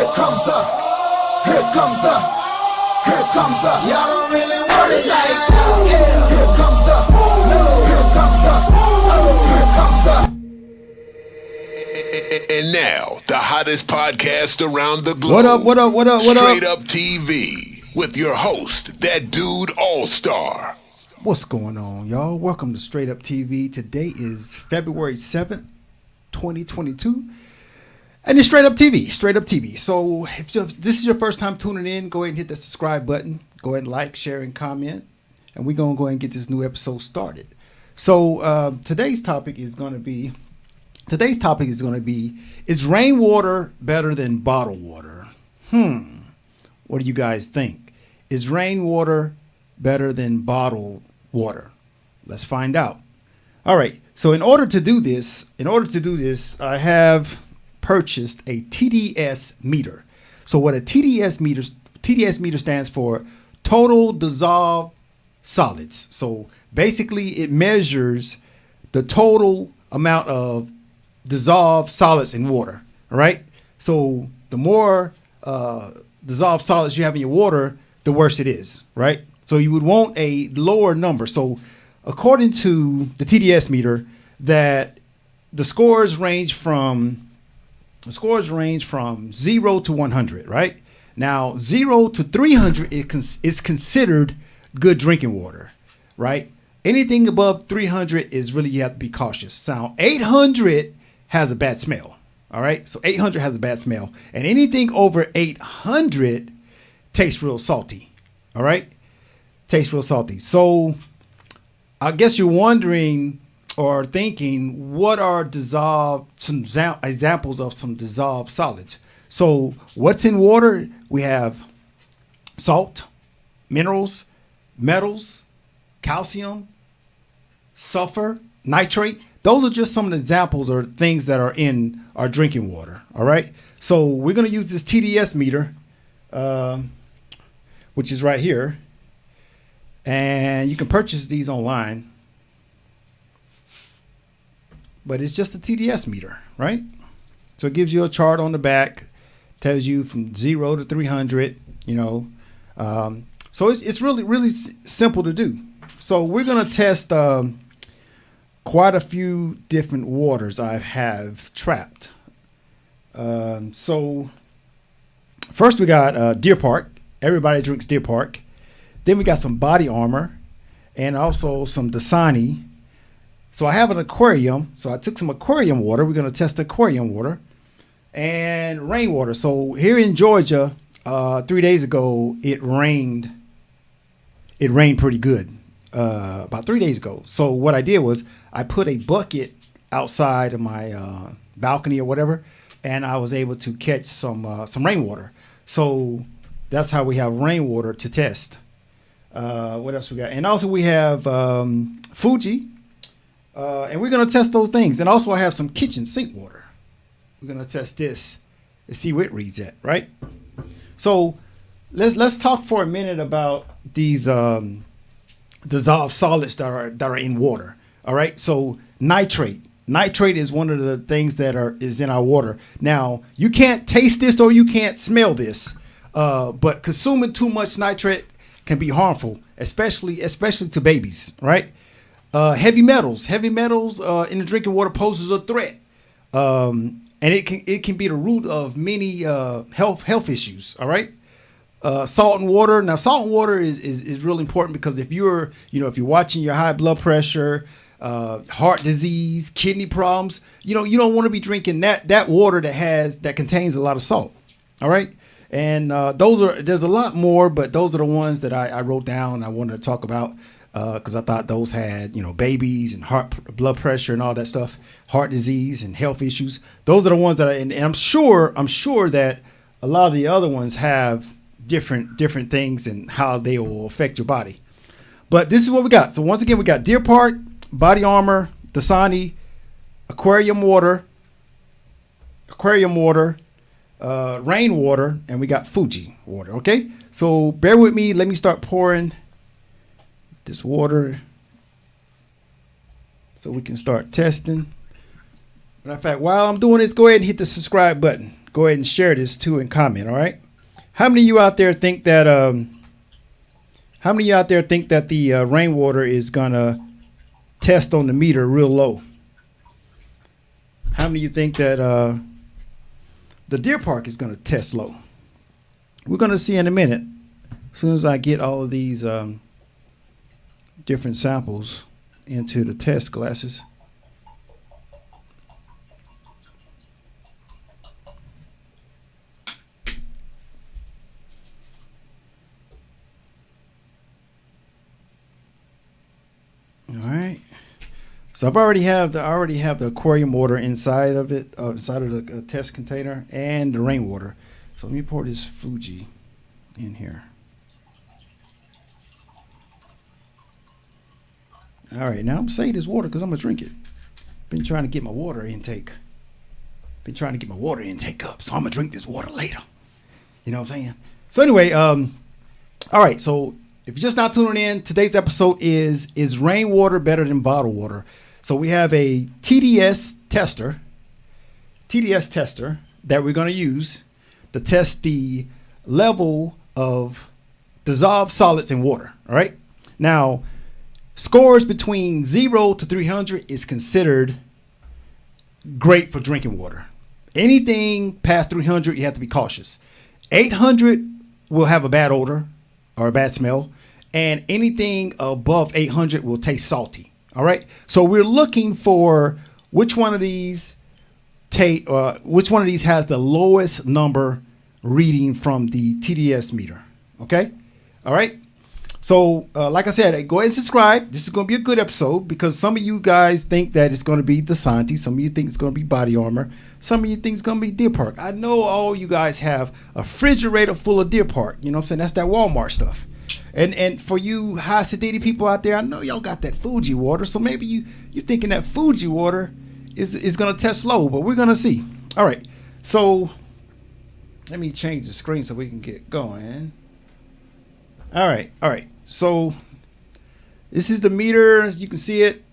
Y'all don't really want it like that. Yeah. Here comes the, no. Here comes the, oh. Here comes the. And now, the hottest podcast around the globe. What up? Straight Up TV with your host, that dude All-Star. What's going on, y'all? Welcome to Straight Up TV. Today is February 7th, 2022. And it's Straight Up TV. So if this is your first time tuning in, go ahead and hit that subscribe button. Go ahead and like, share, and comment. And we're going to go ahead and get this new episode started. So today's topic is going to be, is rainwater better than bottled water? What do you guys think? Is rainwater better than bottled water? Let's find out. All right. So in order to do this, I have purchased a TDS meter. So what a TDS meter stands for, total dissolved solids. So basically it measures the total amount of dissolved solids in water. All right. So the more dissolved solids you have in your water, the worse it is. Right. So you would want a lower number. So according to the TDS meter, that the scores range from 0 to 100, right? Now, 0 to 300 is considered good drinking water, right? Anything above 300 is really, you have to be cautious. Now, 800 has a bad smell, all right? So 800 has a bad smell. And anything over 800 tastes real salty, all right? Tastes real salty. So I guess you're wondering or thinking, what are examples of some dissolved solids? So what's in water? We have salt, minerals, metals, calcium, sulfur, nitrate. Those are just some of the examples or things that are in our drinking water. All right. So we're going to use this TDS meter, which is right here. And you can purchase these online. But it's just a TDS meter, right? So it gives you a chart on the back, tells you from 0 to 300, you know. So it's really simple to do. So we're going to test quite a few different waters I have trapped. So first we got Deer Park. Everybody drinks Deer Park. Then we got some Body Armor and also some Dasani. So I have an aquarium. So I took some aquarium water. We're going to test aquarium water and rainwater. So here in Georgia, 3 days ago, it rained. It rained pretty good about 3 days ago. So what I did was I put a bucket outside of my balcony or whatever, and I was able to catch some rainwater. So that's how we have rainwater to test. What else we got? And also we have Fuji. And we're going to test those things. And also I have some kitchen sink water. We're going to test this and see where it reads at, right? So let's talk for a minute about these dissolved solids that are in water. All right. So nitrate is one of the things that is in our water. Now, you can't taste this or you can't smell this. But consuming too much nitrate can be harmful, especially to babies, right? Heavy metals in the drinking water poses a threat, and it can be the root of many health issues. All right, salt and water. Now, salt and water is really important because if you're watching your high blood pressure, heart disease, kidney problems, you don't want to be drinking that water that contains a lot of salt. All right, and there's a lot more, but those are the ones that I wrote down. I wanted to talk about. Because I thought those had, babies and blood pressure and all that stuff, heart disease and health issues. Those are the ones that and I'm sure that a lot of the other ones have different things and how they will affect your body. But this is what we got. So once again, we got Deer Park, Body Armor, Dasani, aquarium water, rainwater, and we got Fuji water. Okay, so bear with me. Let me start pouring this water so we can start testing. Matter of fact, while I'm doing this, go ahead and hit the subscribe button. go ahead and share this too and comment. All right. How many of you out there think that? How many of you out there think that the rainwater is gonna test on the meter real low? How many of you think that the Deer Park is gonna test low? We're gonna see in a minute. As soon as I get all of these different samples into the test glasses. All right. So I already have the aquarium water inside of it, inside of the test container, and the rainwater. So let me pour this Fuji in here. All right, now I'm gonna save this water because I'm gonna drink it. Been trying to get my water intake. Up, so I'm gonna drink this water later. You know what I'm saying? So anyway, all right. So if you're just not tuning in, today's episode is rainwater better than bottled water? So we have a TDS tester that we're gonna use to test the level of dissolved solids in water. All right. Now, scores between 0 to 300 is considered great for drinking water. Anything past 300, you have to be cautious. 800 will have a bad odor or a bad smell, and anything above 800 will taste salty. All right. So we're looking for which one of these has the lowest number reading from the TDS meter. Okay. All right. So, like I said, go ahead and subscribe. This is going to be a good episode because some of you guys think that it's going to be Dasani. Some of you think it's going to be Body Armor. Some of you think it's going to be Deer Park. I know all you guys have a refrigerator full of Deer Park. You know what I'm saying? That's that Walmart stuff. And for you high acidity people out there, I know y'all got that Fuji water. So maybe you're thinking that Fuji water is going to test low, but we're going to see. All right. So let me change the screen so we can get going. All right. So this is the meter, as you can see it.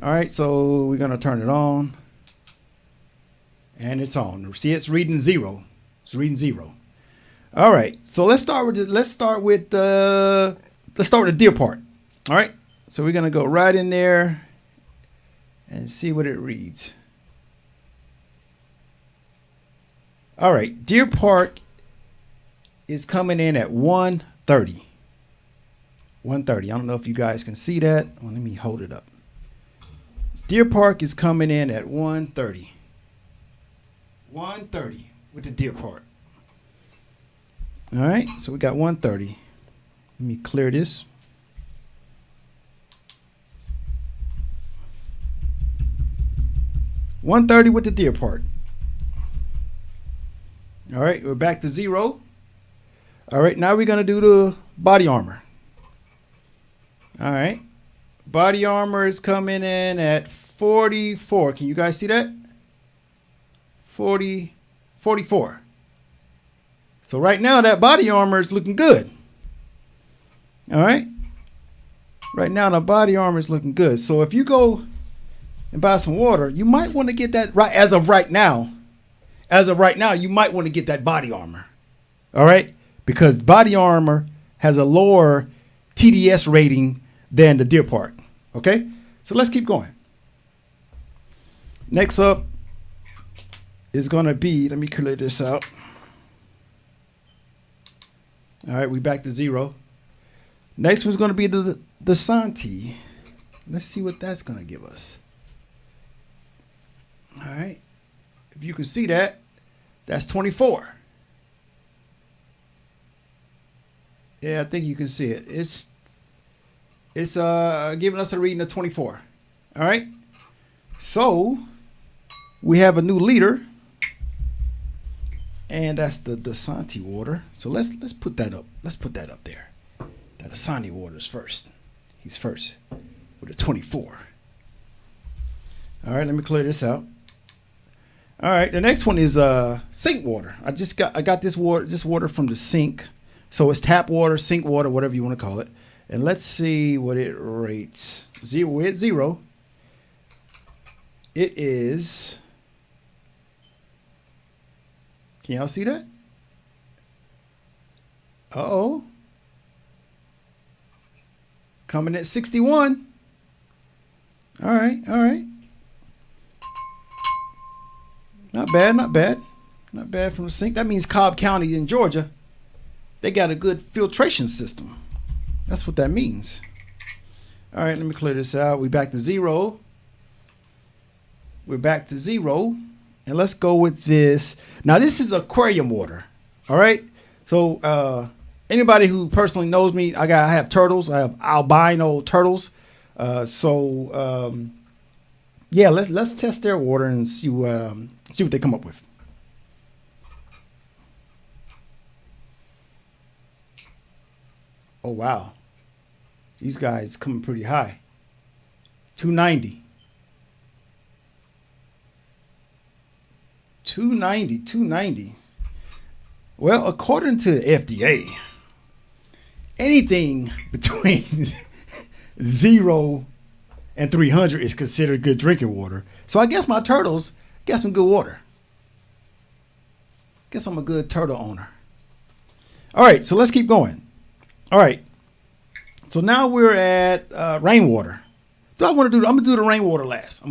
All right, so we're gonna turn it on, and it's on. See, it's reading 0. It's reading 0. All right, so let's start with the Deer Park. All right, so we're gonna go right in there and see what it reads. All right, Deer Park is coming in at 130. 130. I don't know if you guys can see that. Well, let me hold it up. Deer Park is coming in at 130. 130 with the Deer Park. All right, so we got 130. Let me clear this. $130 with the Deer Park. All right, we're back to 0. All right, now we're going to do the Body Armor. All right. Body Armor is coming in at 44. Can you guys see that? 44. So right now that Body Armor is looking good. All right. Right now the Body Armor is looking good. So if you go and buy some water, you might want to get that right as of right now. As of right now, you might want to get that Body Armor. All right. Because Body Armor has a lower TDS rating than the Deer Park. Okay, so let's keep going. Next up is going to be, let me clear this out. All right, we back to 0. Next one's going to be the Santi. Let's see what that's going to give us. All right, if you can see that, that's 24. Yeah, I think you can see it. It's giving us a reading of 24. All right. So we have a new leader, and that's the Dasani water. So let's put that up. Let's put that up there. The Dasani water is first. He's first with a 24. All right. Let me clear this out. All right. The next one is sink water. I got this water from the sink. So it's tap water, sink water, whatever you want to call it. And let's see what it rates. 0. We're at 0. It is Can y'all see that? Uh-oh. Coming at 61. All right, all right. Not bad, not bad. Not bad from the sink. That means Cobb County in Georgia, they got a good filtration system. That's what that means. All right, let me clear this out. We're back to 0. We're back to 0. And let's go with this. Now, this is aquarium water. All right. So, anybody who personally knows me, I have turtles. I have albino turtles. Yeah, let's test their water and see what they come up with. Oh wow, these guys coming pretty high. 290. 290. Well, according to the FDA, anything between 0 and 300 is considered good drinking water. So I guess my turtles got some good water. Guess I'm a good turtle owner. All right, so let's keep going. All right. So now we're at rainwater. I'm gonna do the rainwater last.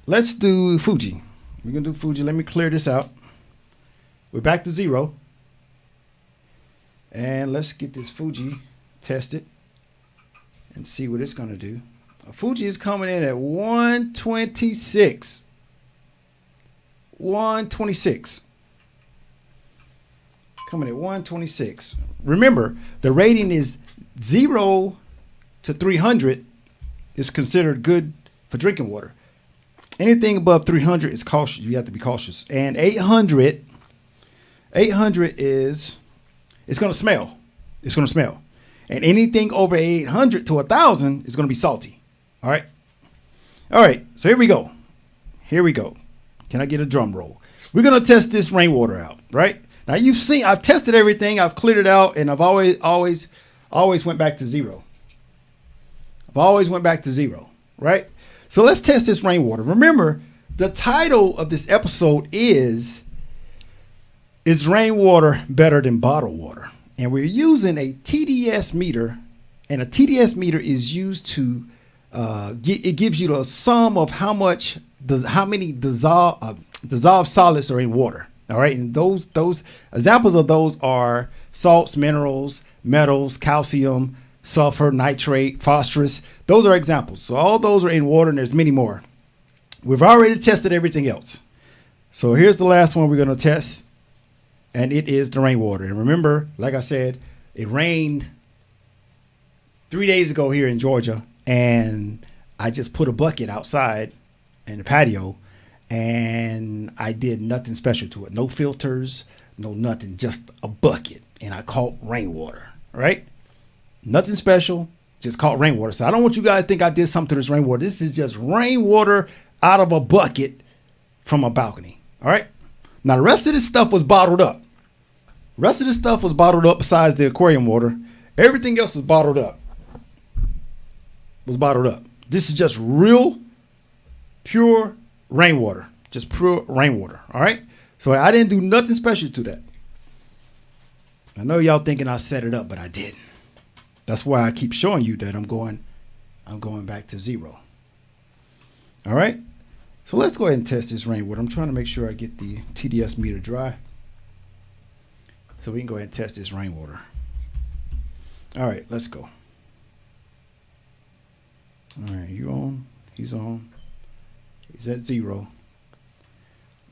Let's do Fuji. We're gonna do Fuji. Let me clear this out. We're back to 0. And let's get this Fuji tested and see what it's gonna do. Fuji is coming in at 126. 126. Coming at 126. Remember, the rating is 0 to 300 is considered good for drinking water. Anything above 300 is cautious. You have to be cautious. And 800 is, it's going to smell. It's going to smell. And anything over 800 to 1,000 is going to be salty. All right. All right. So here we go. Can I get a drum roll? We're going to test this rainwater out, right? Now you've seen, I've tested everything, I've cleared it out, and I've always went back to 0. Right? So let's test this rainwater. Remember, the title of this episode is rainwater better than bottled water? And we're using a TDS meter, and a TDS meter is used to, it gives you the sum of how many dissolved solids are in water. All right, and those examples of those are salts, minerals, metals, calcium, sulfur, nitrate, phosphorus. Those are examples. So all those are in water, and there's many more. We've already tested everything else. So here's the last one we're going to test, and it is the rainwater. And remember, like I said, it rained 3 days ago here in Georgia, and I just put a bucket outside in the patio, and I did nothing special to it. No filters, no nothing, just a bucket. And I caught rainwater, right? Nothing special, just caught rainwater. So I don't want you guys to think I did something to this rainwater. This is just rainwater out of a bucket from a balcony, all right? Now, the rest of this stuff was bottled up. Besides the aquarium water. Everything else was bottled up. This is just real, pure rainwater, just pure rainwater. All right. So I didn't do nothing special to that. I know y'all thinking I set it up, but I didn't. That's why I keep showing you that I'm going back to 0. All right. So let's go ahead and test this rainwater. I'm trying to make sure I get the TDS meter dry so we can go ahead and test this rainwater. All right, let's go. All right, you on? He's on. He's at 0.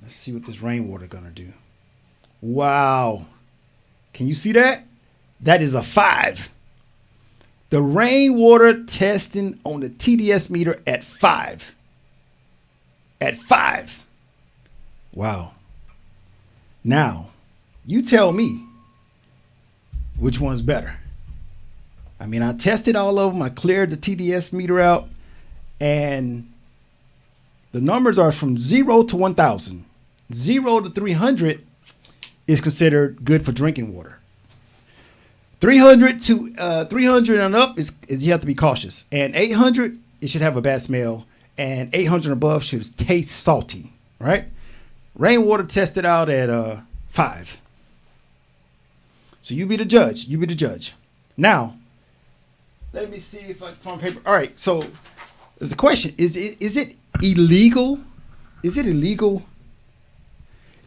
Let's see what this rainwater gonna do. Wow. Can you see that? That is a 5. The rainwater testing on the TDS meter at 5. At 5. Wow. Now, you tell me which one's better. I mean, I tested all of them. I cleared the TDS meter out, and the numbers are from 0 to 1,000. 0 to 300 is considered good for drinking water. 300 and up is you have to be cautious. And 800, it should have a bad smell. And 800 and above should taste salty, right? Rainwater tested out at 5. So you be the judge. You be the judge. Now, let me see if I can find paper. All right. So there's a question: Is it illegal? Is it illegal?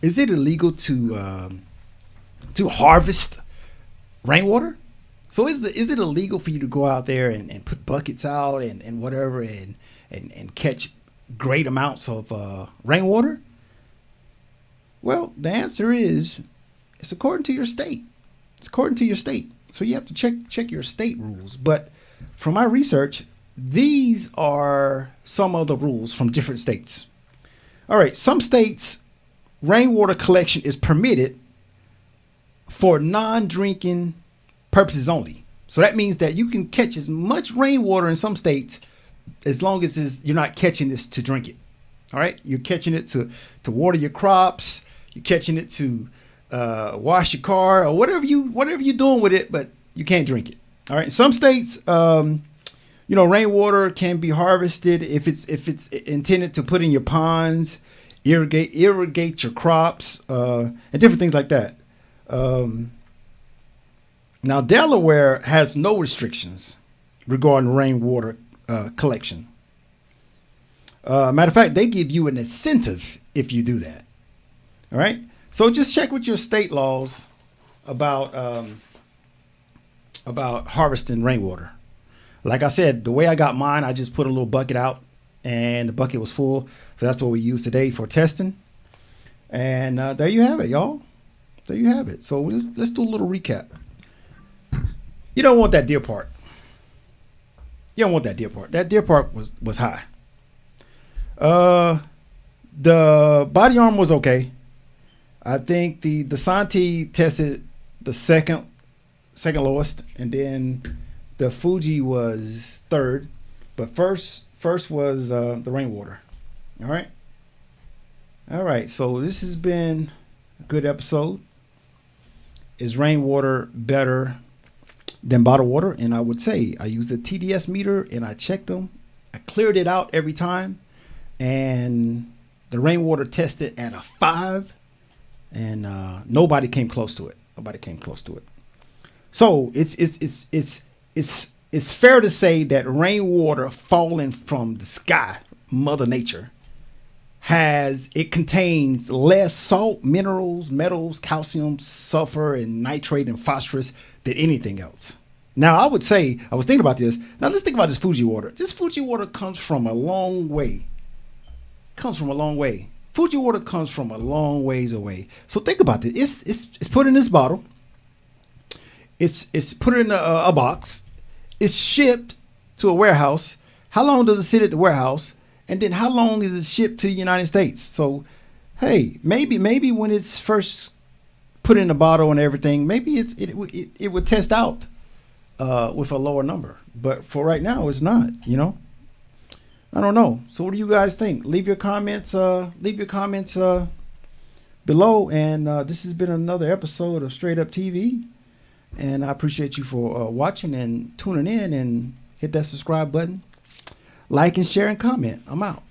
Is it illegal to harvest rainwater? So is it illegal for you to go out there and put buckets out and whatever and catch great amounts of rainwater? Well, the answer is it's according to your state. It's according to your state. So you have to check your state rules. But from my research, these are some of the rules from different states. All right, some states, rainwater collection is permitted for non-drinking purposes only. So that means that you can catch as much rainwater in some states as long as you're not catching this to drink it. All right, you're catching it to water your crops. You're catching it to wash your car or whatever you're doing with it, but you can't drink it. All right, in some states, rainwater can be harvested if it's intended to put in your ponds, irrigate your crops, and different things like that. Now, Delaware has no restrictions regarding rainwater collection. Matter of fact, they give you an incentive if you do that. All right. So just check with your state laws about harvesting rainwater. Like I said, the way I got mine, I just put a little bucket out, and the bucket was full. So that's what we use today for testing. And there you have it, y'all. There you have it. So let's do a little recap. You don't want that deer part. You don't want that deer part. That deer part was high. The body armor was okay. I think the Santi tested the second lowest, and then the Fuji was third. But first was the rainwater. All right. So this has been a good episode. Is rainwater better than bottled water? And I would say I used a TDS meter and I checked them. I cleared it out every time, and the rainwater tested at a 5, and nobody came close to it. So it's fair to say that rainwater falling from the sky, Mother Nature, contains less salt, minerals, metals, calcium, sulfur, and nitrate and phosphorus than anything else. Now, I would say, I was thinking about this. Now, let's think about this Fuji water. This Fuji water comes from a long way. Fuji water comes from a long ways away. So think about this. It's put in this bottle. It's put in a box. It's shipped to a warehouse. How long does it sit at the warehouse? And then how long is it shipped to the United States? So, hey, maybe when it's first put in a bottle and everything, maybe it would test out with a lower number. But for right now, it's not. I don't know. So what do you guys think? Leave your comments below. And this has been another episode of Straight Up TV. And I appreciate you for watching and tuning in, and hit that subscribe button. Like and share and comment. I'm out.